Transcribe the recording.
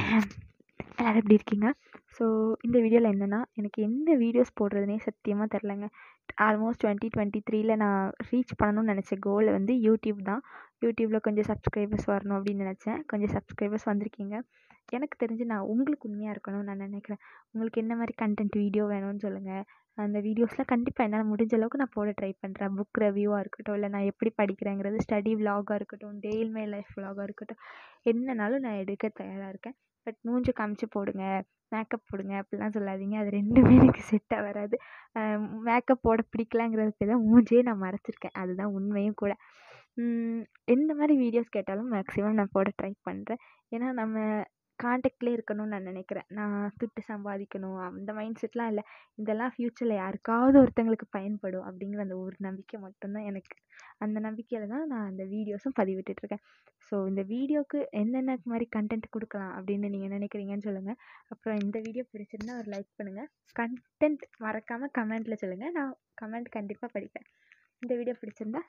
எல்லோரும் எப்படி இருக்கீங்க? ஸோ இந்த வீடியோவில் என்னென்னா, எனக்கு என்ன வீடியோஸ் போடுறதுனே சத்தியமாக தெரிலங்க. ஆல்மோஸ்ட் 2023ல் நான் ரீச் பண்ணணும்னு நினச்ச கோல் வந்து யூடியூப் தான். யூடியூப்பில் கொஞ்சம் சப்ஸ்கிரைபர்ஸ் வரணும் அப்படின்னு நினச்சேன். கொஞ்சம் சப்ஸ்கிரைபர்ஸ் வந்திருக்கீங்க. எனக்கு தெரிஞ்சு நான் உங்களுக்கு உண்மையாக இருக்கணும்னு நான் நினைக்கிறேன். உங்களுக்கு என்ன மாதிரி கண்டென்ட் வீடியோ வேணும்னு சொல்லுங்கள். அந்த வீடியோஸில் கண்டிப்பாக என்னால் முடிஞ்ச அளவுக்கு நான் போட ட்ரை பண்ணுறேன். புக் ரிவ்யூவாக இருக்கட்டும், இல்லை நான் எப்படி படிக்கிறேங்கிறது, ஸ்டடி விலாகாக இருக்கட்டும், டே இன் மை லைஃப் விலாகாக இருக்கட்டும், என்னனாலும் நான் எடுக்க தயாராக இருக்கேன். பட் மூஞ்சி காமிச்சு போடுங்க, மேக்கப் போடுங்க அப்படிலாம் சொல்லாதீங்க. அது ரெண்டுமே எனக்கு செட்டாக வராது. மேக்கப் போட பிடிக்கலங்கிறதுக்கு தான் மூஞ்சியே நான் மறைச்சிருக்கேன். அதுதான் உண்மையும் கூட. எந்த மாதிரி வீடியோஸ் கேட்டாலும் மேக்ஸிமம் நான் போட ட்ரை பண்ணுறேன். ஏன்னா நம்ம கான்டெக்ட்லேயே இருக்கணும்னு நான் நினைக்கிறேன். நான் துட்டு சம்பாதிக்கணும் அந்த மைண்ட் செட்லாம் இல்லை. இதெல்லாம் ஃப்யூச்சரில் யாருக்காவது ஒருத்தங்களுக்கு பயன்படும் அப்படிங்கிற அந்த ஒரு நம்பிக்கை மட்டும்தான் எனக்கு. அந்த நம்பிக்கையில் தான் நான் அந்த வீடியோஸும் பதிவிட்டுட்ருக்கேன். ஸோ இந்த வீடியோவுக்கு என்னென்ன மாதிரி கண்டென்ட் கொடுக்கலாம் அப்படின்னு நீங்கள் நினைக்கிறீங்கன்னு சொல்லுங்கள். அப்புறம் இந்த வீடியோ பிடிச்சிருந்தா ஒரு லைக் பண்ணுங்கள். கண்டென்ட் மறக்காமல் கமெண்ட்டில் சொல்லுங்கள். நான் கமெண்ட் கண்டிப்பாக படிப்பேன். இந்த வீடியோ பிடிச்சிருந்தா